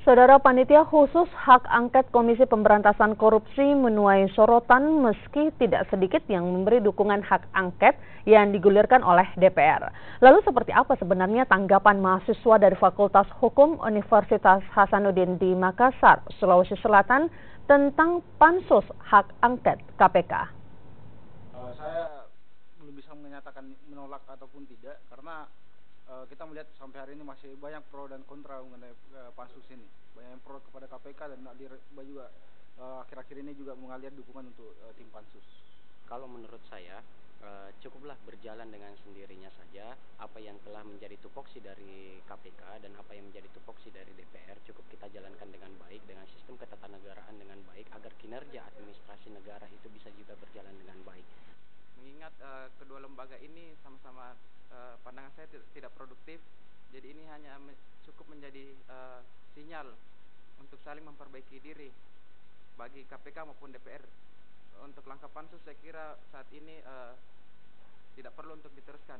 Saudara Panitia Khusus Hak Angket Komisi Pemberantasan Korupsi menuai sorotan meski tidak sedikit yang memberi dukungan hak angket yang digulirkan oleh DPR. Lalu seperti apa sebenarnya tanggapan mahasiswa dari Fakultas Hukum Universitas Hasanuddin di Makassar, Sulawesi Selatan tentang pansus hak angket KPK? Saya belum bisa menyatakan menolak ataupun tidak karena kita melihat sampai hari ini masih banyak pro dan kontra mengenai pansus ini. Banyak yang pro kepada KPK dan juga akhir-akhir ini juga mengalir dukungan untuk tim pansus. Kalau menurut saya cukuplah berjalan dengan sendirinya saja. Apa yang telah menjadi tupoksi dari KPK dan apa yang menjadi tupoksi dari DPR cukup kita jalankan dengan baik dengan sistem ketatanegaraan dengan baik agar kinerja administrasi negara itu bisa juga berjalan dengan baik. Mengingat kedua lembaga ini sama-sama pandangan saya tidak produktif, jadi ini hanya cukup menjadi sinyal untuk saling memperbaiki diri bagi KPK maupun DPR. Untuk langkah pansus saya kira saat ini tidak perlu untuk diteruskan.